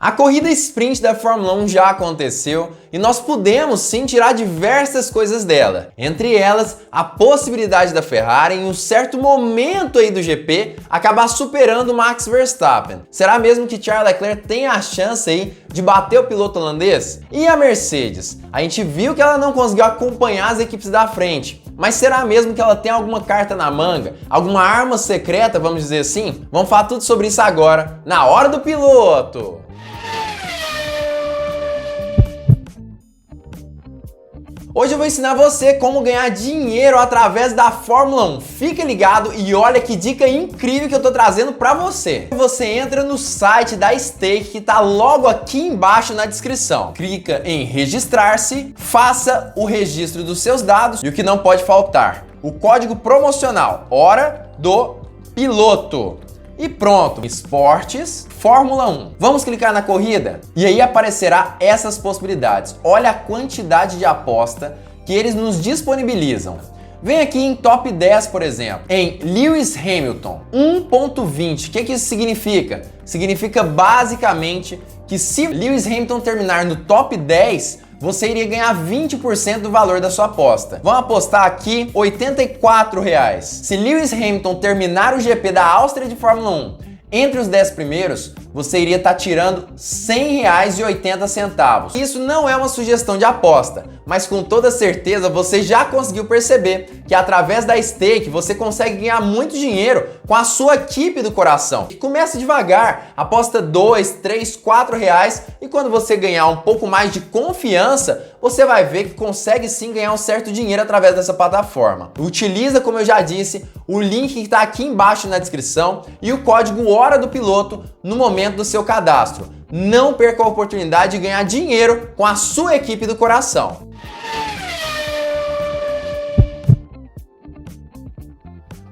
A corrida sprint da Fórmula 1 já aconteceu e nós pudemos sim tirar diversas coisas dela. Entre elas, a possibilidade da Ferrari em um certo momento aí do GP acabar superando Max Verstappen. Será mesmo que Charles Leclerc tem a chance aí de bater o piloto holandês? E a Mercedes? A gente viu que ela não conseguiu acompanhar as equipes da frente. Mas será mesmo que ela tem alguma carta na manga? Alguma arma secreta, vamos dizer assim? Vamos falar tudo sobre isso agora, na Hora do Piloto! Hoje eu vou ensinar você como ganhar dinheiro através da Fórmula 1. Fica ligado e olha que dica incrível que eu tô trazendo pra você. Você entra no site da Stake que tá logo aqui embaixo na descrição. Clica em registrar-se, faça o registro dos seus dados e o que não pode faltar, o código promocional Hora do Piloto. E pronto, esportes, Fórmula 1. Vamos clicar na corrida? E aí aparecerá essas possibilidades. Olha a quantidade de aposta que eles nos disponibilizam. Vem aqui em top 10, por exemplo, em Lewis Hamilton, 1.20. O que isso significa? Significa basicamente que se Lewis Hamilton terminar no top 10, você iria ganhar 20% do valor da sua aposta. Vamos apostar aqui R$ 84. Se Lewis Hamilton terminar o GP da Áustria de Fórmula 1 entre os 10 primeiros, você iria estar tirando R$ 100,80. Isso não é uma sugestão de aposta, mas com toda certeza você já conseguiu perceber que através da Stake você consegue ganhar muito dinheiro com a sua equipe do coração. Começa devagar, aposta R$ 2, 3, 4 reais e quando você ganhar um pouco mais de confiança, você vai ver que consegue sim ganhar um certo dinheiro através dessa plataforma. Utiliza, como eu já disse, o link que está aqui embaixo na descrição e o código Hora do Piloto no momento do seu cadastro. Não perca a oportunidade de ganhar dinheiro com a sua equipe do coração.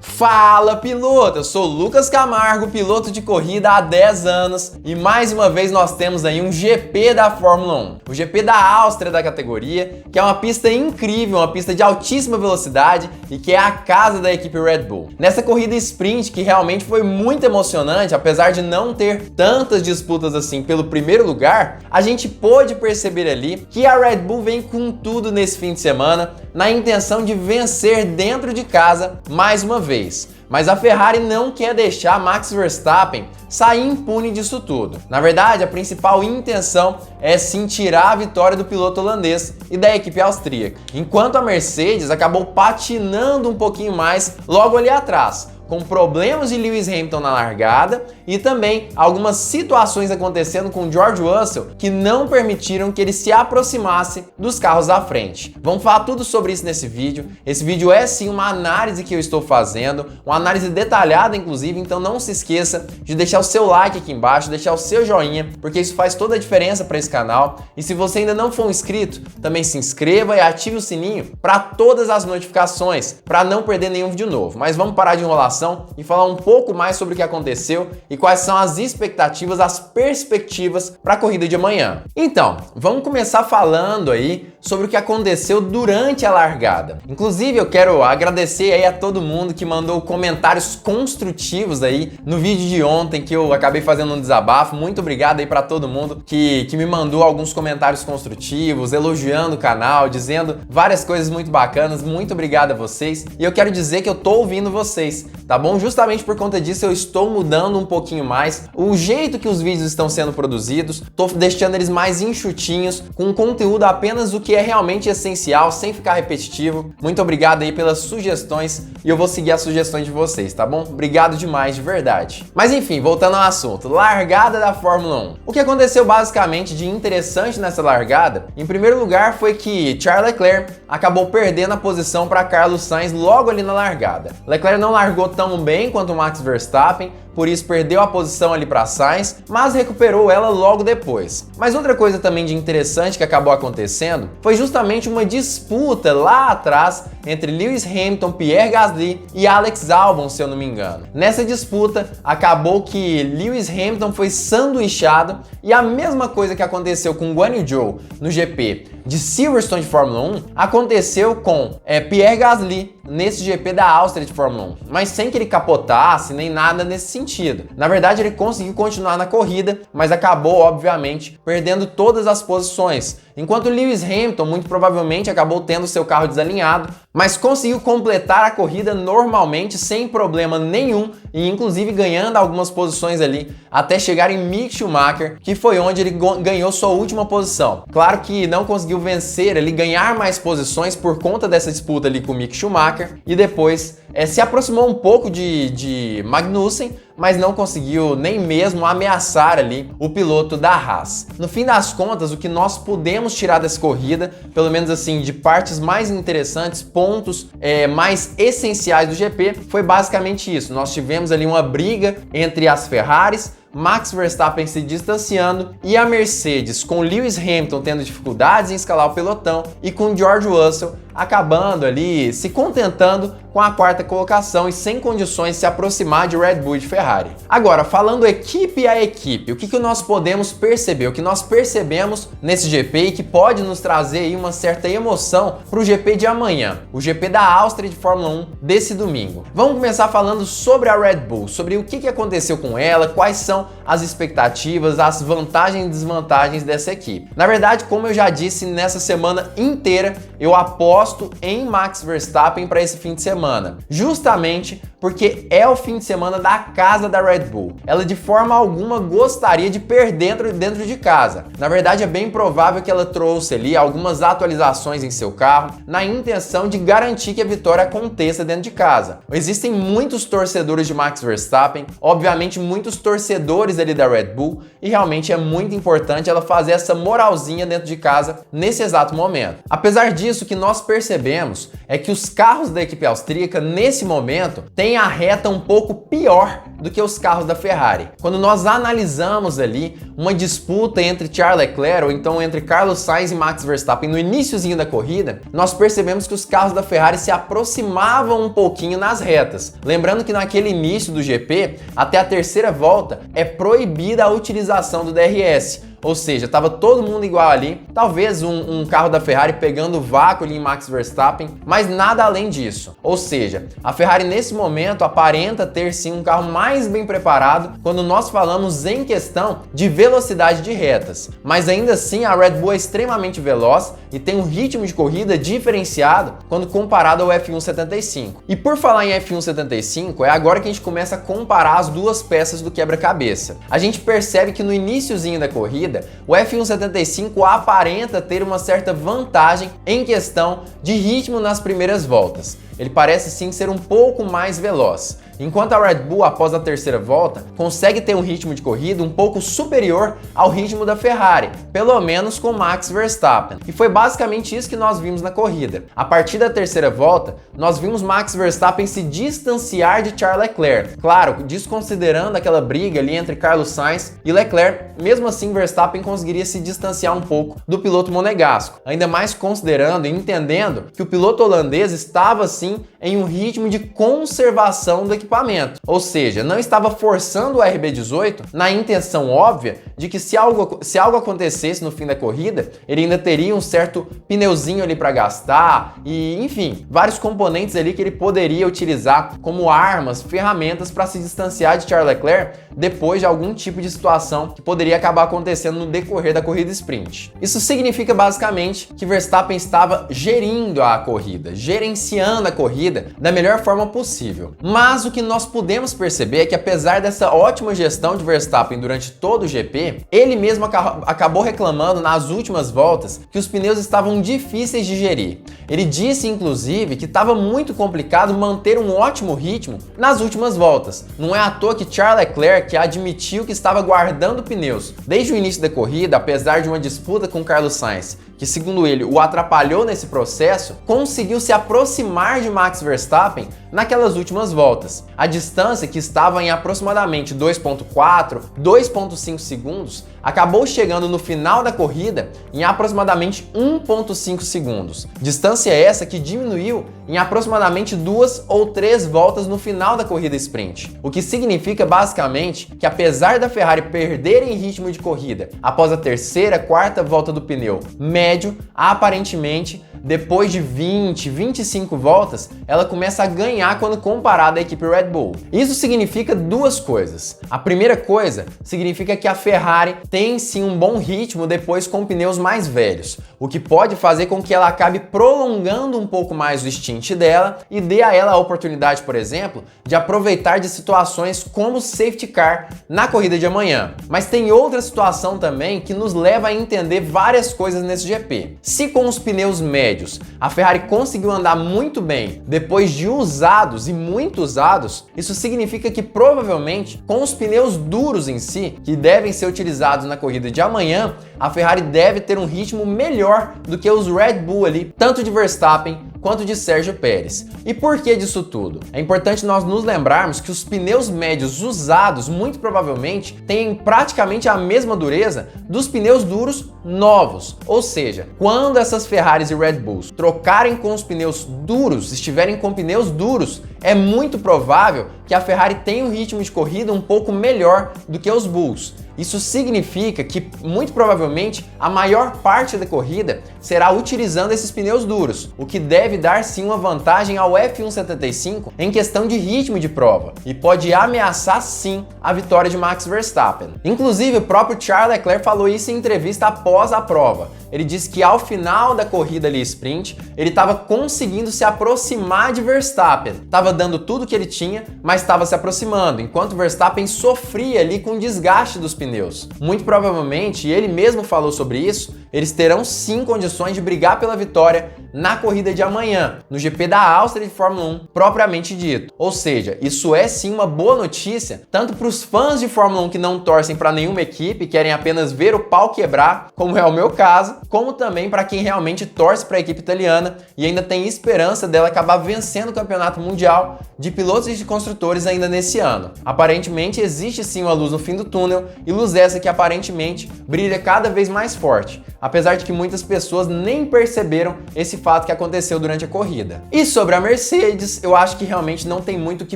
Fala piloto, eu sou Lucas Camargo, piloto de corrida há 10 anos e mais uma vez nós temos aí um GP da Fórmula 1, o GP da Áustria da categoria, que é uma pista incrível, uma pista de altíssima velocidade e que é a casa da equipe Red Bull. Nessa corrida sprint que realmente foi muito emocionante, apesar de não ter tantas disputas assim pelo primeiro lugar, a gente pôde perceber ali que a Red Bull vem com tudo nesse fim de semana na intenção de vencer dentro de casa mais uma vez. Mas a Ferrari não quer deixar Max Verstappen sair impune disso tudo. Na verdade, a principal intenção é sim tirar a vitória do piloto holandês e da equipe austríaca, enquanto a Mercedes acabou patinando um pouquinho mais logo ali atrás, com problemas de Lewis Hamilton na largada e também algumas situações acontecendo com George Russell que não permitiram que ele se aproximasse dos carros da frente. Vamos falar tudo sobre isso nesse vídeo. Esse vídeo é sim uma análise que eu estou fazendo, uma análise detalhada inclusive, então não se esqueça de deixar o seu like aqui embaixo, deixar o seu joinha, porque isso faz toda a diferença para esse canal. E se você ainda não for um inscrito, também se inscreva e ative o sininho para todas as notificações, para não perder nenhum vídeo novo. Mas vamos parar de enrolação e falar um pouco mais sobre o que aconteceu e quais são as expectativas, as perspectivas para a corrida de amanhã. Então, vamos começar falando aí sobre o que aconteceu durante a largada. Inclusive, eu quero agradecer aí a todo mundo que mandou comentários construtivos aí no vídeo de ontem que eu acabei fazendo um desabafo. Muito obrigado aí para todo mundo que me mandou alguns comentários construtivos, elogiando o canal, dizendo várias coisas muito bacanas. Muito obrigado a vocês. E eu quero dizer que eu tô ouvindo vocês, tá bom? Justamente por conta disso eu estou mudando um pouquinho mais o jeito que os vídeos estão sendo produzidos, tô deixando eles mais enxutinhos, com conteúdo apenas o que é realmente essencial, sem ficar repetitivo. Muito obrigado aí pelas sugestões e eu vou seguir as sugestões de vocês, tá bom? Obrigado demais, de verdade. Mas enfim, voltando ao assunto, largada da Fórmula 1. O que aconteceu basicamente de interessante nessa largada, em primeiro lugar, foi que Charles Leclerc acabou perdendo a posição para Carlos Sainz logo ali na largada. Leclerc não largou tão bem quanto o Max Verstappen, por isso perdeu a posição ali para Sainz, mas recuperou ela logo depois. Mas outra coisa também de interessante que acabou acontecendo foi justamente uma disputa lá atrás entre Lewis Hamilton, Pierre Gasly e Alex Albon, se eu não me engano. Nessa disputa, acabou que Lewis Hamilton foi sanduichado e a mesma coisa que aconteceu com Guan Yu Zhou no GP de Silverstone de Fórmula 1 aconteceu com Pierre Gasly nesse GP da Áustria de Fórmula 1, mas sem que ele capotasse nem nada nesse sentido. Na verdade, ele conseguiu continuar na corrida, mas acabou, obviamente, perdendo todas as posições, enquanto Lewis Hamilton muito provavelmente acabou tendo seu carro desalinhado, mas conseguiu completar a corrida normalmente, sem problema nenhum, e inclusive ganhando algumas posições ali, até chegar em Mick Schumacher, que foi onde ele ganhou sua última posição. Claro que não conseguiu vencer ali, ganhar mais posições por conta dessa disputa ali com o Mick Schumacher, e depois se aproximou um pouco de Magnussen, mas não conseguiu nem mesmo ameaçar ali o piloto da Haas. No fim das contas, o que nós pudemos tirar dessa corrida, pelo menos assim, de partes mais interessantes, pontos mais essenciais do GP, foi basicamente isso. Nós tivemos ali uma briga entre as Ferraris, Max Verstappen se distanciando e a Mercedes com Lewis Hamilton tendo dificuldades em escalar o pelotão e com George Russell acabando ali se contentando com a quarta colocação e sem condições de se aproximar de Red Bull e de Ferrari. Agora, falando equipe a equipe, o que nós podemos perceber? O que nós percebemos nesse GP e que pode nos trazer aí uma certa emoção para o GP de amanhã, o GP da Áustria de Fórmula 1 desse domingo. Vamos começar falando sobre a Red Bull, sobre o que aconteceu com ela, quais são as expectativas, as vantagens e desvantagens dessa equipe. Na verdade, como eu já disse, nessa semana inteira eu aposto em Max Verstappen para esse fim de semana, justamente porque é o fim de semana da casa da Red Bull. Ela de forma alguma gostaria de perder dentro de casa. Na verdade, é bem provável que ela trouxe ali algumas atualizações em seu carro na intenção de garantir que a vitória aconteça dentro de casa. Existem muitos torcedores de Max Verstappen, obviamente muitos torcedores ali da Red Bull, e realmente é muito importante ela fazer essa moralzinha dentro de casa nesse exato momento. Apesar disso, o que nós percebemos é que os carros da equipe austríaca nesse momento têm a reta um pouco pior do que os carros da Ferrari. Quando nós analisamos ali uma disputa entre Charles Leclerc ou então entre Carlos Sainz e Max Verstappen no iniciozinho da corrida, nós percebemos que os carros da Ferrari se aproximavam um pouquinho nas retas. Lembrando que naquele início do GP, até a terceira volta, é proibida a utilização do DRS. Ou seja, estava todo mundo igual ali, talvez um carro da Ferrari pegando vácuo ali em Max Verstappen, mas nada além disso. Ou seja, a Ferrari nesse momento aparenta ter sim um carro mais bem preparado quando nós falamos em questão de velocidade de retas. Mas ainda assim a Red Bull é extremamente veloz e tem um ritmo de corrida diferenciado quando comparado ao F1 75. E por falar em F1 75, é agora que a gente começa a comparar as duas peças do quebra-cabeça. A gente percebe que no iniciozinho da corrida, o F1 75 aparenta ter uma certa vantagem em questão de ritmo nas primeiras voltas. Ele parece sim ser um pouco mais veloz, enquanto a Red Bull, após a terceira volta, consegue ter um ritmo de corrida um pouco superior ao ritmo da Ferrari, pelo menos com Max Verstappen. E foi basicamente isso que nós vimos na corrida. A partir da terceira volta, nós vimos Max Verstappen se distanciar de Charles Leclerc. Claro, desconsiderando aquela briga ali entre Carlos Sainz e Leclerc, mesmo assim Verstappen conseguiria se distanciar um pouco do piloto monegasco, ainda mais considerando e entendendo que o piloto holandês estava sim em um ritmo de conservação do equipamento, ou seja, não estava forçando o RB18 na intenção óbvia de que se algo acontecesse no fim da corrida, ele ainda teria um certo pneuzinho ali para gastar e, enfim, vários componentes ali que ele poderia utilizar como armas, ferramentas para se distanciar de Charles Leclerc depois de algum tipo de situação que poderia acabar acontecendo no decorrer da corrida sprint. Isso significa basicamente que Verstappen estava gerindo a corrida, gerenciando a corrida da melhor forma possível. Mas o que nós podemos perceber é que apesar dessa ótima gestão de Verstappen durante todo o GP, ele mesmo acabou reclamando nas últimas voltas que os pneus estavam difíceis de gerir. Ele disse inclusive que estava muito complicado manter um ótimo ritmo nas últimas voltas. Não é à toa que Charles Leclerc admitiu que estava guardando pneus desde o início da corrida, apesar de uma disputa com Carlos Sainz, que segundo ele o atrapalhou nesse processo, conseguiu se aproximar de Max Verstappen naquelas últimas voltas. A distância, que estava em aproximadamente 2.4, 2.5 segundos, acabou chegando no final da corrida em aproximadamente 1.5 segundos. Distância essa que diminuiu em aproximadamente 2 ou 3 voltas no final da corrida sprint. O que significa basicamente que apesar da Ferrari perder em ritmo de corrida após a terceira, quarta volta do pneu médio, aparentemente depois de 20, 25 voltas, ela começa a ganhar quando comparada à equipe Red Bull. Isso significa duas coisas. A primeira coisa significa que a Ferrari tem sim um bom ritmo depois com pneus mais velhos, o que pode fazer com que ela acabe prolongando um pouco mais o stint dela e dê a ela a oportunidade, por exemplo, de aproveitar de situações como o safety car na corrida de amanhã. Mas tem outra situação também que nos leva a entender várias coisas nesse GP. Se com os pneus médios a Ferrari conseguiu andar muito bem depois de usados e muito usados, isso significa que provavelmente com os pneus duros em si, que devem ser utilizados na corrida de amanhã, a Ferrari deve ter um ritmo melhor do que os Red Bull ali, tanto de Verstappen quanto de Sérgio Pérez. E por que disso tudo? É importante nós nos lembrarmos que os pneus médios usados muito provavelmente têm praticamente a mesma dureza dos pneus duros novos. Ou seja, quando essas Ferraris e Red Bulls trocarem com os pneus duros, estiverem com pneus duros, é muito provável que a Ferrari tenha um ritmo de corrida um pouco melhor do que os Bulls. Isso significa que, muito provavelmente, a maior parte da corrida será utilizando esses pneus duros, o que deve dar sim uma vantagem ao F175 em questão de ritmo de prova e pode ameaçar sim a vitória de Max Verstappen. Inclusive, o próprio Charles Leclerc falou isso em entrevista após a prova. Ele disse que ao final da corrida ali sprint, ele estava conseguindo se aproximar de Verstappen. Estava dando tudo que ele tinha, mas estava se aproximando, enquanto Verstappen sofria ali com o desgaste dos pneus. Muito provavelmente, e ele mesmo falou sobre isso, eles terão sim condições de brigar pela vitória na corrida de amanhã, no GP da Áustria de Fórmula 1, propriamente dito. Ou seja, isso é sim uma boa notícia, tanto para os fãs de Fórmula 1 que não torcem para nenhuma equipe, querem apenas ver o pau quebrar, como é o meu caso, como também para quem realmente torce para a equipe italiana e ainda tem esperança dela acabar vencendo o campeonato mundial de pilotos e de construtores ainda nesse ano. Aparentemente existe sim uma luz no fim do túnel, e luz essa que aparentemente brilha cada vez mais forte, apesar de que muitas pessoas nem perceberam esse fato que aconteceu durante a corrida. E sobre a Mercedes, eu acho que realmente não tem muito o que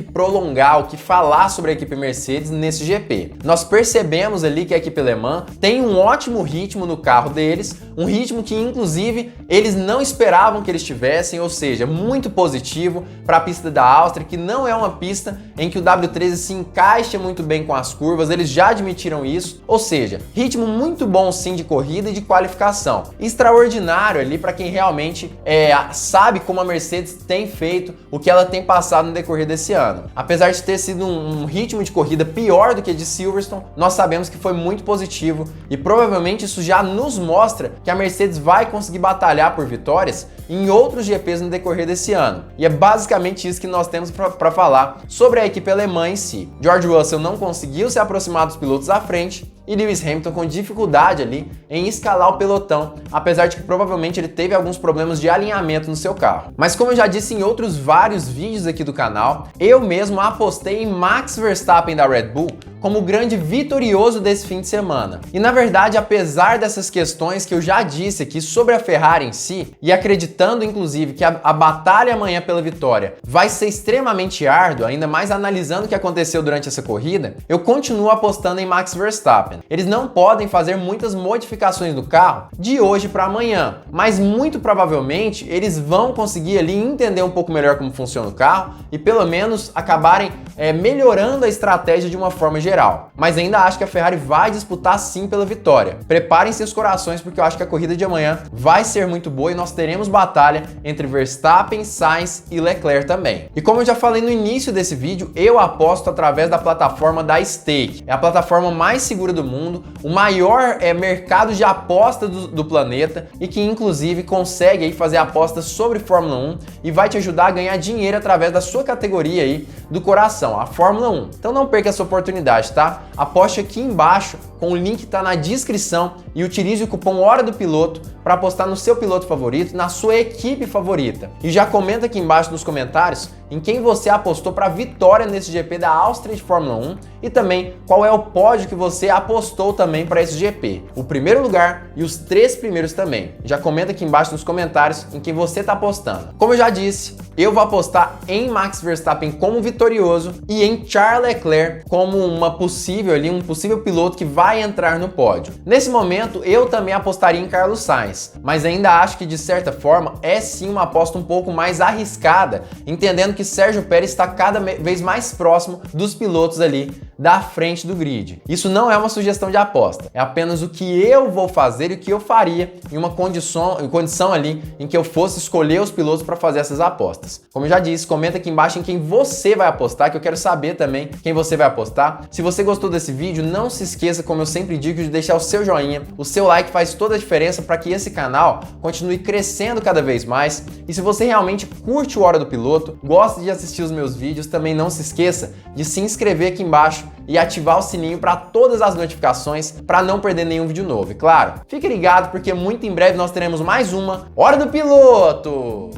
prolongar, o que falar sobre a equipe Mercedes nesse GP. Nós percebemos ali que a equipe alemã tem um ótimo ritmo no carro deles, um ritmo que inclusive eles não esperavam que eles tivessem, ou seja, muito positivo para a pista da Áustria, que não é uma pista em que o W13 se encaixa muito bem com as curvas, eles já admitiram isso, ou seja, ritmo muito bom sim de corrida e de qualificação. Extraordinário ali para quem realmente sabe como a Mercedes tem feito, o que ela tem passado no decorrer desse ano. Apesar de ter sido um ritmo de corrida pior do que de Silverstone, nós sabemos que foi muito positivo e provavelmente isso já nos mostra que a Mercedes vai conseguir batalhar por vitórias em outros GPs no decorrer desse ano. E é basicamente isso que nós temos para falar sobre a equipe alemã em si. George Russell não conseguiu se aproximar dos pilotos à frente e Lewis Hamilton com dificuldade ali em escalar o pelotão, apesar de que provavelmente ele teve alguns problemas de alinhamento no seu carro. Mas como eu já disse em outros vários vídeos aqui do canal, eu mesmo apostei em Max Verstappen da Red Bull como o grande vitorioso desse fim de semana. E na verdade, apesar dessas questões que eu já disse aqui sobre a Ferrari em si, e acreditando inclusive que a batalha amanhã pela vitória vai ser extremamente árdua, ainda mais analisando o que aconteceu durante essa corrida, eu continuo apostando em Max Verstappen. Eles não podem fazer muitas modificações no carro de hoje para amanhã, mas muito provavelmente eles vão conseguir ali entender um pouco melhor como funciona o carro e pelo menos acabarem melhorando a estratégia de uma forma geral. Mas ainda acho que a Ferrari vai disputar sim pela vitória. Preparem seus corações porque eu acho que a corrida de amanhã vai ser muito boa e nós teremos batalha entre Verstappen, Sainz e Leclerc também. E como eu já falei no início desse vídeo, eu aposto através da plataforma da Stake. É a plataforma mais segura do mundo, o maior mercado de aposta do planeta e que inclusive consegue aí fazer apostas sobre Fórmula 1 e vai te ajudar a ganhar dinheiro através da sua categoria aí do coração, a Fórmula 1. Então não perca essa oportunidade, tá? Aposte aqui embaixo com o link que tá na descrição e utilize o cupom Hora do Piloto para apostar no seu piloto favorito, na sua equipe favorita. E já comenta aqui embaixo nos comentários em quem você apostou para vitória nesse GP da Áustria de Fórmula 1 e também qual é o pódio que você apostou também para esse GP. O primeiro lugar e os 3 primeiros também. Já comenta aqui embaixo nos comentários em quem você está apostando. Como eu já disse, eu vou apostar em Max Verstappen como vitorioso e em Charles Leclerc como um possível piloto que vai entrar no pódio. Nesse momento, eu também apostaria em Carlos Sainz, mas ainda acho que de certa forma é sim uma aposta um pouco mais arriscada, entendendo que Sérgio Pérez está cada vez mais próximo dos pilotos ali da frente do grid. Isso não é uma sugestão de aposta, é apenas o que eu vou fazer e o que eu faria em uma condição ali em que eu fosse escolher os pilotos para fazer essas apostas. Como eu já disse, comenta aqui embaixo em quem você vai apostar, que eu quero saber também quem você vai apostar. Se você gostou desse vídeo, não se esqueça, como eu sempre digo, de deixar o seu joinha. O seu like faz toda a diferença para que esse canal continue crescendo cada vez mais. E se você realmente curte o Hora do Piloto, gosta de assistir os meus vídeos, também não se esqueça de se inscrever aqui embaixo e ativar o sininho para todas as notificações para não perder nenhum vídeo novo. E claro, fique ligado porque muito em breve nós teremos mais uma Hora do Piloto!